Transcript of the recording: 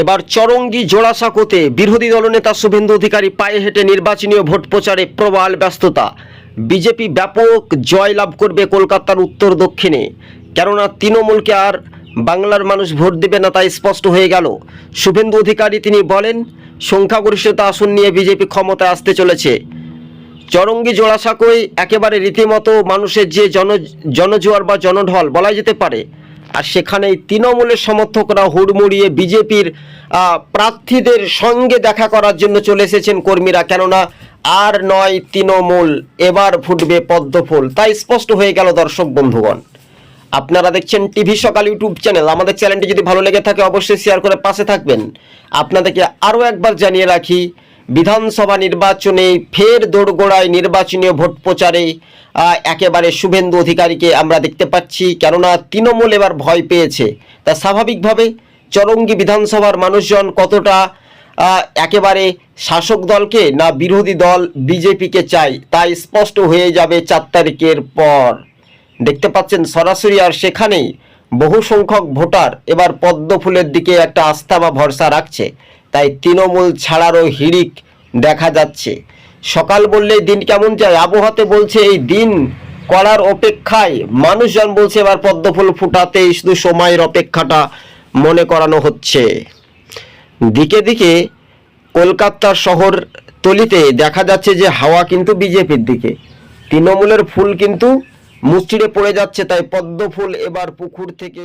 এবার চরঙ্গী জোড়াসাঁকোতে বিরোধী দলনেতা শুভেন্দু অধিকারী পায়ে হেঁটে নির্বাচনী ভোট প্রচারে প্রবল ব্যস্ততা। বিজেপি ব্যাপক জয়লাভ করবে কলকাতার উত্তর দক্ষিণে, কেননা তৃণমূলকে আর বাংলার মানুষ ভোট দেবে না, তাই স্পষ্ট হয়ে গেল। শুভেন্দু অধিকারী তিনি বলেন, সংখ্যাগরিষ্ঠতা আসন নিয়ে বিজেপি ক্ষমতায় আসতে চলেছে। চরঙ্গী জোড়াসাঁকোয় একেবারে রীতিমতো মানুষের যে জনজোয়ার বা জনঢল বলা যেতে পারে, আর সেখানেই তৃণমূলের সমর্থকরা হুড়মুড়িয়ে বিজেপির প্রার্থীদের সঙ্গে দেখা করার জন্য চলে এসেছেন কর্মীরা, কেননা আর নয় তৃণমূল, এবার ফুটবে পদ্মফুল। তাই স্পষ্ট হয়ে গেল। দর্শক বন্ধুগণ, আপনারা দেখছেন টিভি সকাল ইউটিউব চ্যানেল। আমাদের চ্যানেলটি যদি ভালো লেগে থাকে অবশ্যই শেয়ার করে পাশে থাকবেন। আপনাদেরকে আরও একবার জানিয়ে রাখি, বিধানসভা নির্বাচনে ফের দোরগোড়ায় নির্বাচনী ভোট প্রচারে একেবারে শুভেন্দু অধিকারীকে আমরা দেখতে পাচ্ছি, কেননা তৃণমূল এবার ভয় পেয়েছে। তা স্বাভাবিকভাবে চরঙ্গী বিধানসভার মানুষজন কতটা একেবারে শাসক দলকে না বিরোধী দল বিজেপিকে চায়, তাই স্পষ্ট হয়ে যাবে 4 তারিখের পর। দেখতে পাচ্ছেন সরাসরি, আর সেখানেই বহু সংখ্যক ভোটার এবার পদ্মফুলের দিকে একটা আস্থা বা ভরসা রাখছে। তাই তৃণমূল ছাড়ারও হিড়িক দেখা যাচ্ছে। সকাল বললেই দিন কেমন যায়, আবহাওয়াতে বলছে এই দিন করার অপেক্ষায়, মানুষজন বলছে এবার পদ্মফুল ফুটাতেই শুধু সময়ের অপেক্ষাটা মনে করানো হচ্ছে। দিকে দিকে কলকাতার শহর তলিতে দেখা যাচ্ছে যে হাওয়া কিন্তু বিজেপির দিকে, তৃণমূলের ফুল কিন্তু মুচড়ে পড়ে যাচ্ছে। তাই পদ্মফুল এবার পুকুর থেকে